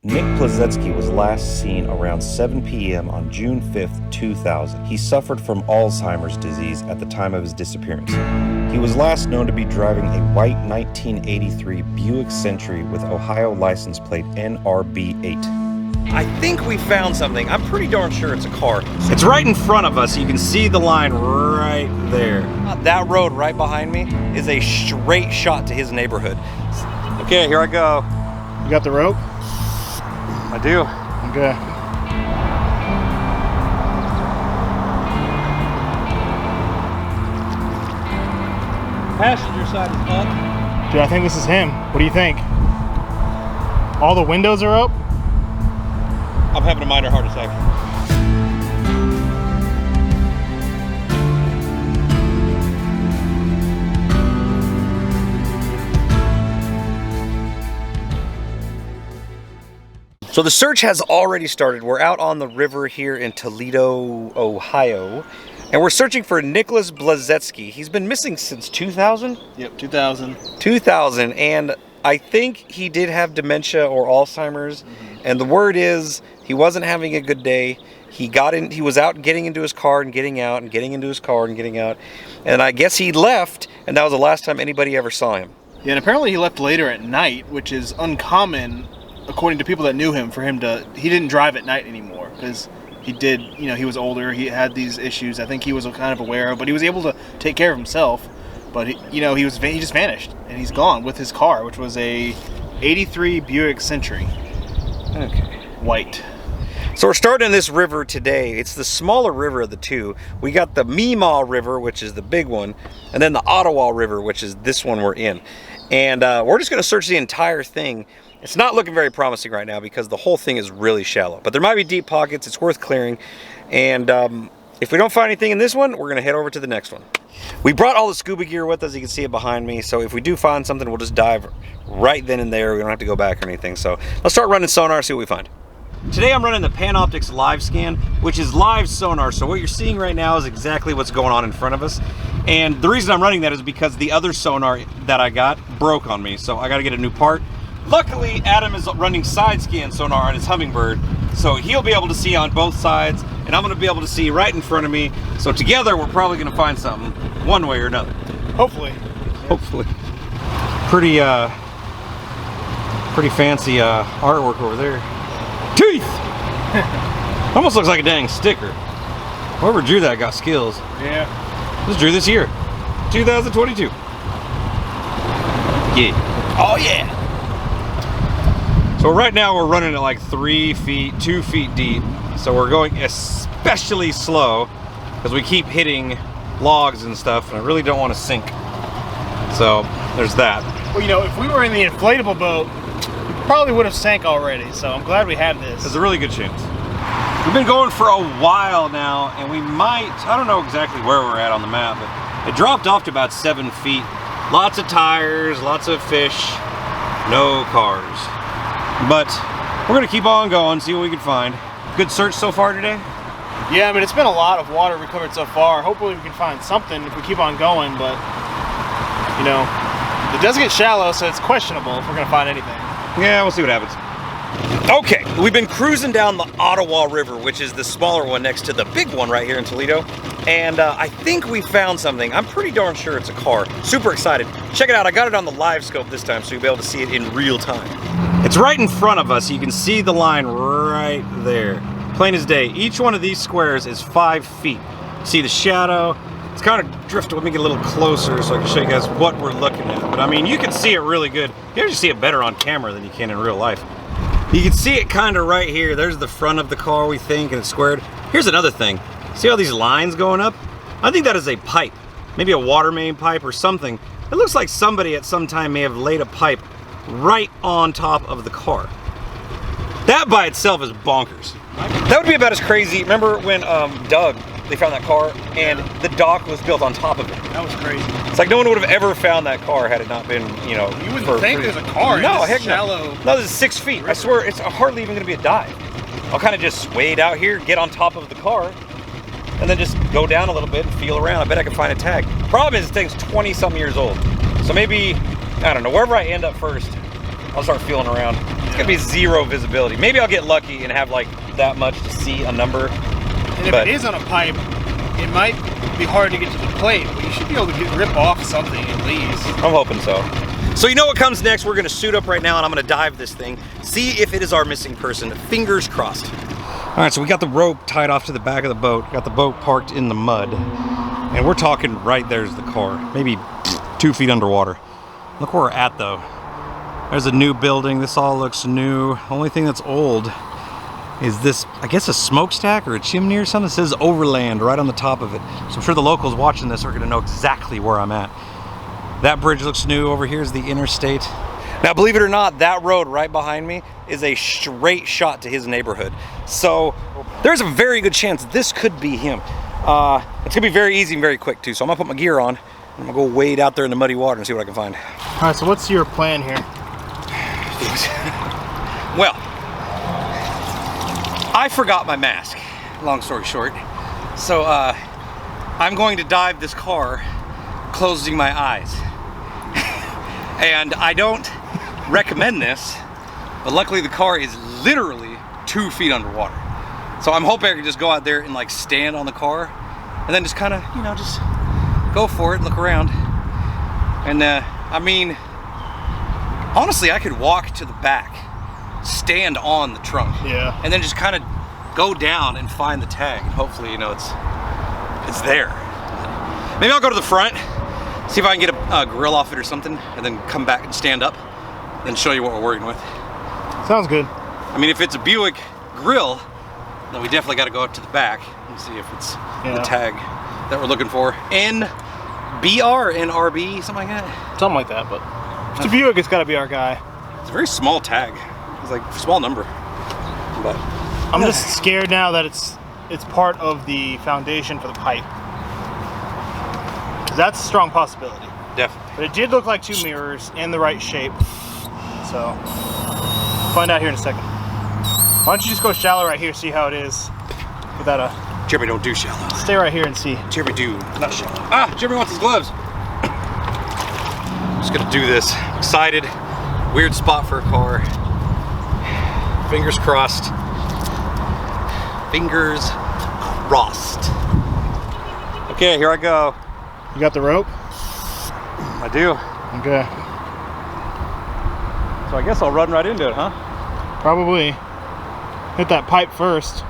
Nick Blasetzky was last seen around 7 p.m. on June 5th, 2000. He suffered from Alzheimer's disease at the time of his disappearance. He was last known to be driving a white 1983 Buick Century with Ohio license plate NRB8. I think we found something. I'm pretty darn sure it's a car. It's right in front of us. You can see the line right there. That road right behind me is a straight shot to his neighborhood. Okay, here I go. You got the rope? I do. Okay. Passenger side is up. Dude, I think this is him. What do you think? All the windows are up? I'm having a minor heart attack. So the search has already started. We're out on the river here in Toledo, Ohio, and we're searching for Nicholas Blasetzky. He's been missing since 2000? Yep, 2000. 2000, and I think he did have dementia or Alzheimer's, and the word is he wasn't having a good day. He was out getting into his car and getting out and getting into his car and getting out, and I guess he left, and that was the last time anybody ever saw him. Yeah, and apparently he left later at night, which is uncommon, according to people that knew him, he didn't drive at night anymore, because he was older, he had these issues, I think he was kind of aware of, but he was able to take care of himself, but he just vanished, and he's gone with his car, which was a 83 Buick Century. Okay. White. So we're starting in this river today. It's the smaller river of the two. We got the Meemaw River, which is the big one, and then the Ottawa River, which is this one we're in. And we're just gonna search the entire thing. It's not looking very promising right now because the whole thing is really shallow, but there might be deep pockets. It's worth clearing. And if we don't find anything in this one, we're gonna head over to the next one. We brought all the scuba gear with us. You can see it behind me. So if we do find something, we'll just dive right then and there. We don't have to go back or anything. So let's start running sonar, see what we find. Today I'm running the Panoptix Live Scan, which is live sonar. So what you're seeing right now is exactly what's going on in front of us. And the reason I'm running that is because the other sonar that I got broke on me. So I gotta get a new part. Luckily, Adam is running side scan sonar on his Hummingbird, so he'll be able to see on both sides, and I'm gonna be able to see right in front of me. So together, we're probably gonna find something one way or another. Hopefully. Hopefully. Pretty fancy artwork over there. Teeth! Almost looks like a dang sticker. Whoever drew that got skills. Yeah. Just drew this year, 2022. Yeah. Oh yeah! So right now we're running at like 3 feet, 2 feet deep. So we're going especially slow because we keep hitting logs and stuff, and I really don't want to sink. So there's that. Well, if we were in the inflatable boat, we probably would have sank already. So I'm glad we have this. There's a really good chance. We've been going for a while now, and we might, I don't know exactly where we're at on the map, but it dropped off to about 7 feet. Lots of tires, lots of fish, no cars. But we're gonna keep on going, see what we can find. Good search so far today? Yeah, I mean, it's been a lot of water recovered so far. Hopefully we can find something if we keep on going, but it does get shallow, so it's questionable if we're gonna find anything. Yeah, we'll see what happens. Okay, we've been cruising down the Ottawa River, which is the smaller one next to the big one right here in Toledo. And I think we found something. I'm pretty darn sure it's a car. Super excited. Check it out, I got it on the live scope this time, so you'll be able to see it in real time. It's right in front of us. You can see the line right there. Plain as day. Each one of these squares is 5 feet. See the shadow? It's kind of drifted. Let me get a little closer so I can show you guys what we're looking at. But I mean, you can see it really good. You actually see it better on camera than you can in real life. You can see it kind of right here. There's the front of the car, we think, and it's squared. Here's another thing. See all these lines going up? I think that is a pipe. Maybe a water main pipe or something. It looks like somebody at some time may have laid a pipe right on top of the car. That by itself is bonkers. That would be about as crazy. Remember when Doug, they found that car and the dock was built on top of it? That was crazy. It's like no one would have ever found that car had it not been, You wouldn't think there's a car. No, in this heck shallow. no. This is 6 feet. I swear it's hardly even gonna be a dive. I'll kind of just wade out here, get on top of the car, and then just go down a little bit and feel around. I bet I can find a tag. Problem is, this thing's 20-something years old. So maybe, I don't know, wherever I end up first, I'll start feeling around. It's gonna be zero visibility. Maybe I'll get lucky and have like that much to see a number. And if it is on a pipe, it might be hard to get to the plate, but you should be able to rip off something at least. I'm hoping so. So you know what comes next? We're gonna suit up right now and I'm gonna dive this thing, see if it is our missing person. Fingers crossed. All right, so we got the rope tied off to the back of the boat, got the boat parked in the mud, and we're talking right there's the car, maybe 2 feet underwater. Look where we're at though. There's a new building, this all looks new. Only thing that's old is this, I guess a smokestack or a chimney or something. It says Overland right on the top of it. So I'm sure the locals watching this are gonna know exactly where I'm at. That bridge looks new. Over here is the interstate. Now, believe it or not, that road right behind me is a straight shot to his neighborhood. So there's a very good chance this could be him. It's gonna be very easy and very quick too. So I'm gonna put my gear on. I'm gonna go wade out there in the muddy water and see what I can find. All right, so what's your plan here? Well, I forgot my mask, long story short. So I'm going to dive this car closing my eyes. And I don't recommend this, but luckily the car is literally 2 feet underwater. So I'm hoping I can just go out there and like stand on the car and then just kind of, you know, just go for it, look around. And I mean, honestly, I could walk to the back, stand on the trunk, Yeah. and then just kind of go down and find the tag. And hopefully, you know, it's there. Maybe I'll go to the front, see if I can get a grill off it or something, and then come back and stand up, and show you what we're working with. Sounds good. I mean, if it's a Buick grill, then we definitely got to go up to the back and see if it's the tag that we're looking for. NBR, NRB, something like that. Something like that, but if it's a Buick, it's got to be our guy. It's a very small tag. It's like a small number. But I'm just scared now that it's part of the foundation for the pipe. 'Cause that's a strong possibility. definitely. But it did look like 2 mirrors in the right shape. So, find out here in a second. Why don't you just go shallow right here, see how it is without Jeremy, don't do shallow. stay right here and see. Jeremy, do not shallow. Ah, Jeremy wants his gloves. Just gonna do this. Excited. Weird spot for a car. Fingers crossed. Fingers crossed. Okay, here I go. You got the rope? I do. Okay. So I guess I'll run right into it, huh? Probably. Hit that pipe first.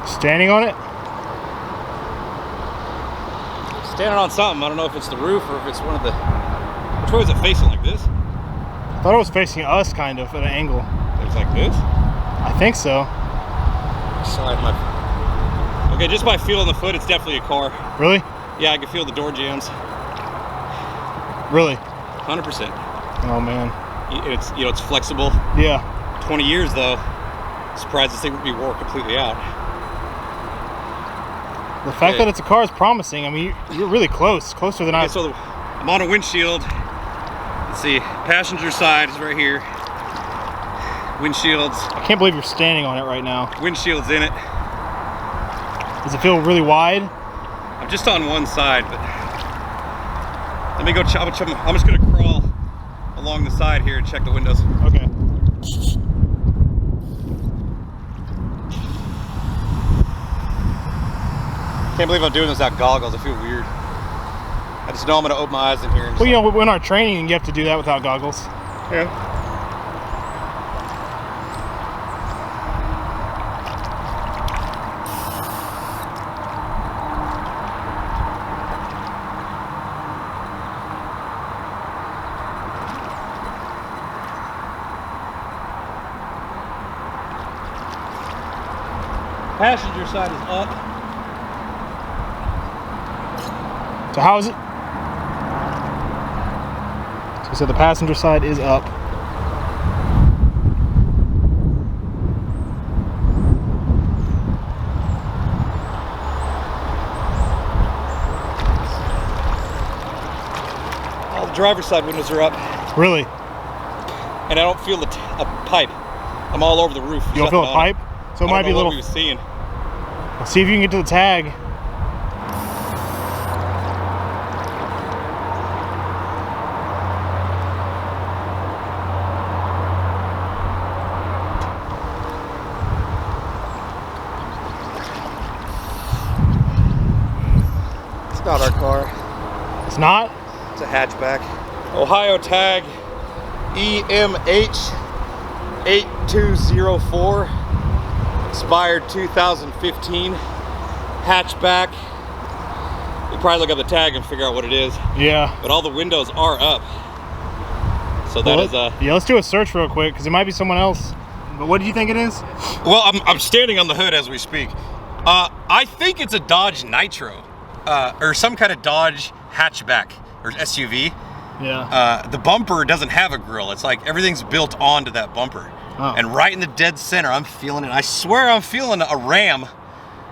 Standing on it? Standing on something. I don't know if it's the roof or if it's one of the... Which way is it facing, like this? I thought it was facing us, kind of, at an angle. It's like this? I think so. Slide my... Okay, just by feeling the foot, it's definitely a car. Really? Yeah, I can feel the door jams. Really? 100%. Oh, man. It's, you know, it's flexible. Yeah. 20 years though. Surprised this thing would be wore completely out. The fact that it's a car is promising. I mean, you're really close. Closer than I... Okay, so I'm on a windshield. Let's see, passenger side is right here. Windshields. I can't believe you're standing on it right now. Windshield's in it. Does it feel really wide? I'm just on one side, but let me go check. I'm just gonna crawl along the side here and check the windows. Okay. Can't believe I'm doing this without goggles. I feel weird. I just know I'm gonna open my eyes in here. And Well, you know, in our training, you have to do that without goggles. Yeah. Passenger side is up. So how is it? So the passenger side is up. driver's side windows are up. Really? And I don't feel a pipe. I'm all over the roof. You don't feel a pipe? So it might be a little. What we were seeing. Let's see if you can get to the tag. It's not our car. It's not? It's a hatchback. Ohio tag EMH 8204. Expired 2015. Hatchback. You probably look up the tag and figure out what it is. Yeah. But all the windows are up. So that is yeah, let's do a search real quick because it might be someone else. But what do you think it is? Well, I'm standing on the hood as we speak. I think it's a Dodge Nitro. Or some kind of Dodge hatchback or SUV. Yeah. The bumper doesn't have a grill. It's like everything's built onto that bumper. Oh. And right in the dead center, I'm feeling it. I swear I'm feeling a Ram.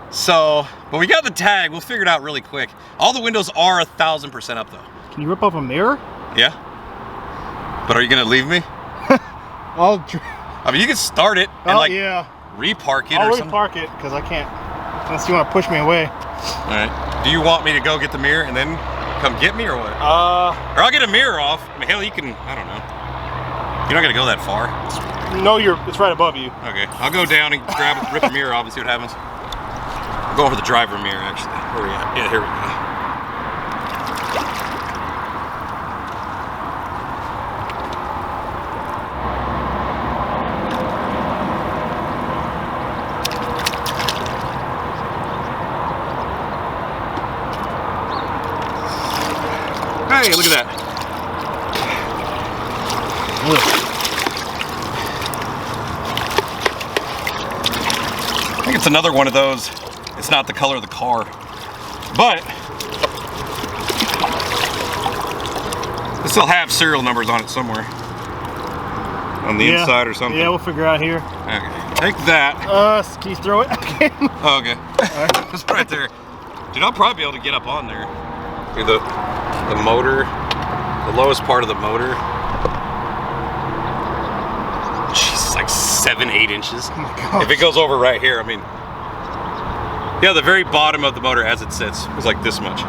So, but we got the tag. We'll figure it out really quick. All the windows are 1,000% up though. Can you rip off a mirror? Yeah. But are you gonna leave me? I mean, you can start it and repark it I'll or something. repark it because I can't. Unless you want to push me away. All right. Do you want me to go get the mirror and then come get me or what? Or I'll get a mirror off. I mean, hell, you can. I don't know. You're not gonna go that far. No, it's right above you. Okay, I'll go down and rip the mirror off and see what happens. I'm going for the driver mirror, actually. Where are we at? Yeah, here we go. Hey, look at that. I think it's another one of those. It's not the color of the car, but it still have serial numbers on it somewhere. On the inside or something. Yeah, we'll figure out here. Okay, take that. Can you throw it? Oh, okay. Right. Just right there. Dude, I'll probably be able to get up on there. See the motor, the lowest part of the motor. Jeez, like 7-8 inches. Oh my gosh. If it goes over right here, I mean, yeah, the very bottom of the motor as it sits is like this much.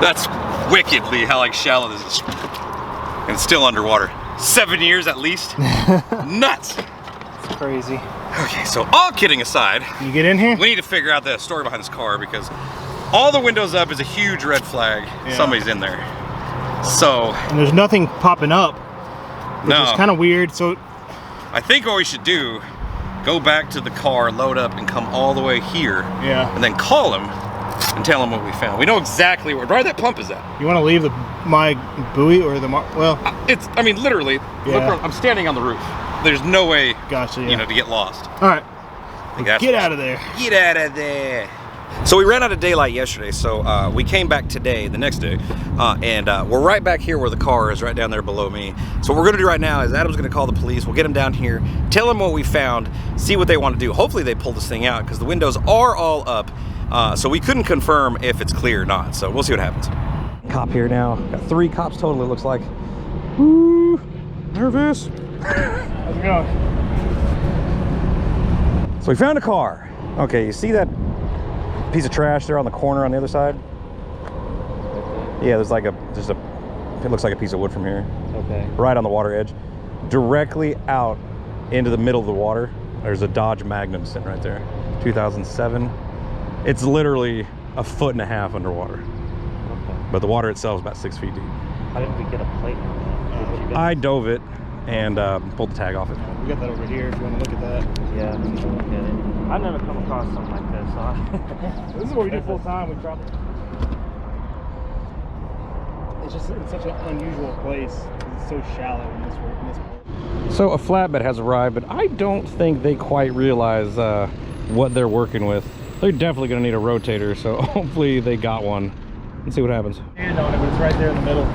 That's wickedly how like shallow this is. And it's still underwater. 7 years at least. Nuts. It's crazy. Okay, so all kidding aside, you get in here? we need to figure out the story behind this car because all the windows up is a huge red flag. Yeah. Somebody's in there. So. And there's nothing popping up. Which is kind of weird. So. I think what we should do, go back to the car, load up, and come all the way here. Yeah. And then call him and tell him what we found. We know exactly where that pump is at. You want to leave my buoy or the well? I mean, literally. Yeah. Look where, I'm standing on the roof. There's no way. Gotcha. Yeah. You know, to get lost. All right. Get out of there. Get out of there. So we ran out of daylight yesterday, so we came back today, the next day, and we're right back here where the car is, right down there below me. So what we're gonna do right now is Adam's gonna call the police. We'll get them down here, tell them what we found, see what they want to do. Hopefully they pull this thing out because the windows are all up, so we couldn't confirm if it's clear or not. So we'll see what happens. Cop here now. Got 3 cops total, it looks like. Woo, nervous. How's it going? So we found a car. Okay, you see that piece of trash there on the corner on the other side? Yeah, there's like it looks like a piece of wood from here. Okay. Right on the water edge. Directly out into the middle of the water, there's a Dodge Magnum sitting right there. 2007. It's literally 1.5 foot underwater. Okay. But the water itself is about 6 feet deep. How did we get a plate on that? I dove it and pulled the tag off it. We got that over here if you want to look at that. Yeah, I'm gonna look at it. I've never come across something like this, so This is what we do full time. We drop. It's just such an unusual place. It's so shallow in this part. So a flatbed has arrived, but I don't think they quite realize what they're working with. They're definitely gonna need a rotator, so hopefully they got one. Let's see what happens. Hand on it, but it's right there in the middle.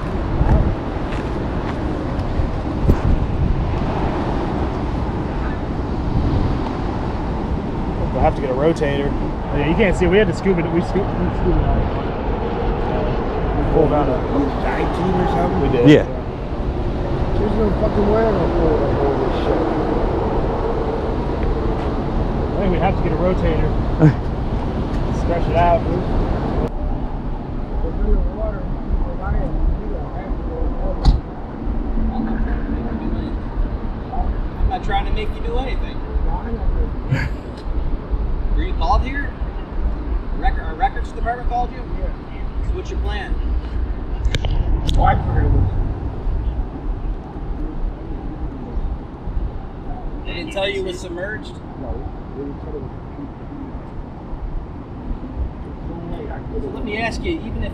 We'll have to get a rotator. Oh, yeah, you can't see it. We had to scuba. We scuba. pulled out a dive team or something? We did. Yeah. There's no fucking way I'm gonna pull up all this shit. I think we have to get a rotator. Stretch it out. We're in the water. We're lying. You don't have to go in the water. I'm not trying to make you do anything. Were you called here? Our records department called you? Yeah. So what's your plan? Why for this? They didn't tell you it was submerged? No. They didn't tell us. So let me ask you, even if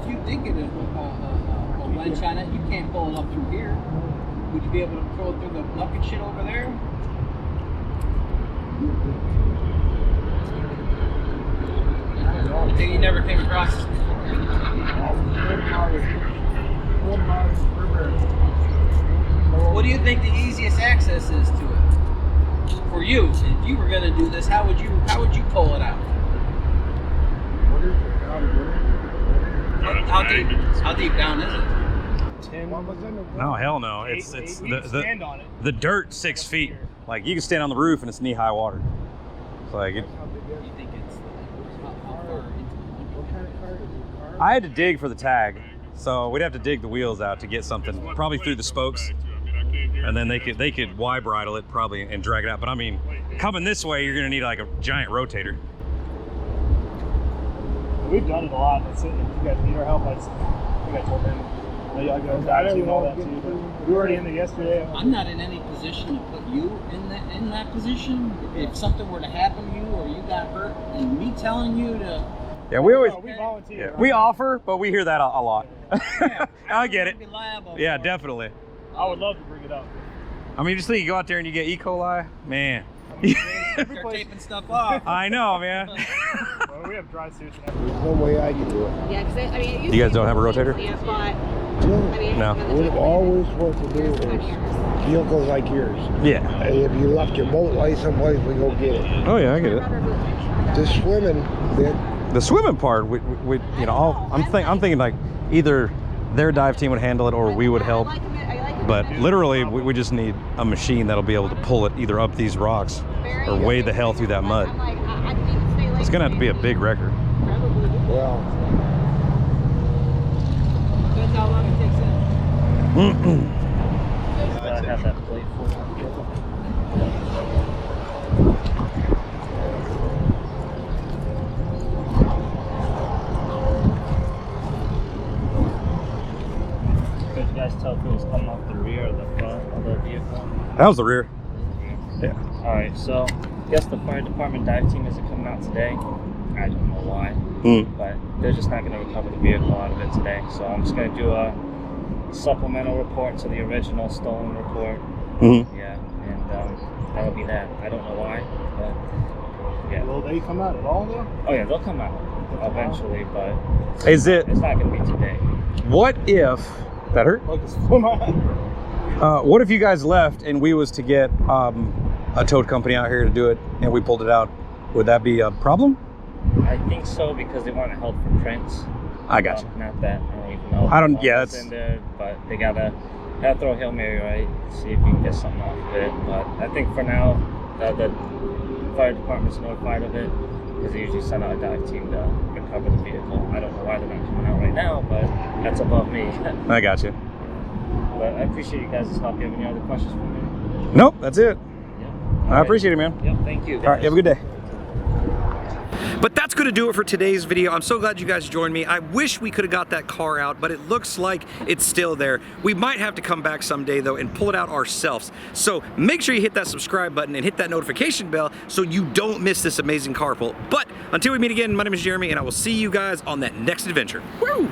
you did get a wedge on it, you can't pull it up through here. Would you be able to throw it through the bucket shit over there? I think you never came across this before. What do you think the easiest access is to it? For you, if you were going to do this, how would you pull it out? How deep down is it? No, hell no. It's the dirt 6 feet. Like you can stand on the roof and it's knee high water. It's like it. You think it's how far into I had to dig for the tag, so we'd have to dig the wheels out to get something, probably through the spokes, and then they could Y bridle it probably and drag it out. But I mean, coming this way, you're gonna need like a giant rotator. We've done it a lot. That's it. If you guys need our help, I think I told him. I don't even know that too, but we were already in there yesterday. I'm not in any position to put you in that position. If something were to happen to you or you got hurt, and me telling you to. Yeah, we always We volunteer. we offer, but we hear that a lot. Yeah, I get it. be liable Yeah, for it. definitely. I would love to bring it up. I mean, just think you go out there and you get E. coli, man. Start taping stuff off. I know, man. Well, we have dry suits and everything. There's no way I can do it. Yeah, because I mean, it used You guys to be don't have a more rotator? easy, but I mean, No. What all we're supposed to do is vehicles like yours. Yeah. Hey, if you left your boat light someplace, we go get it. Oh yeah, I get it. This swimming bit, The swimming part, we you know, I'm thinking like either their dive team would handle it or we would help. But literally, we just need a machine that'll be able to pull it either up these rocks or wade the hell through that mud. It's gonna have to be a big record. well, Depends how long it takes in. I have that plate for Could you guys tell if it was coming off the rear or the front of the vehicle? That was the rear. Yeah. Alright, so I guess the fire department dive team isn't coming out today. I don't know why, but they're just not going to recover the vehicle out of it today. So I'm just going to do a supplemental report to the original stolen report. Yeah, and that'll be that. I don't know why, but yeah. Will they come out at all though? Oh yeah, they'll come out eventually, but Is it? it's not going to be today. What if that hurt? Like it's full on. What if you guys left and we was to get a towed company out here to do it and we pulled it out? Would that be a problem? I think so because they want to help for prints. I got you. Not that I don't even know. I don't- how yeah, it's that's- in there, but they gotta throw a Hail Mary, right? See if you can get something off of it. But I think for now, the fire department's notified of it because they usually send out a dive team to recover the vehicle. I don't know why they're not coming out right now, but that's above me. I got you. But I appreciate you guys' help. You have any other questions for me? Nope, that's it. Yeah. I appreciate it, man. Yep, thank you. All right, you have a good day. But that's going to do it for today's video. I'm so glad you guys joined me. I wish we could have got that car out, but it looks like it's still there. We might have to come back someday though and pull it out ourselves. So make sure you hit that subscribe button and hit that notification bell so you don't miss this amazing car pull. But until we meet again, my name is Jeremy and I will see you guys on that next adventure. Woo!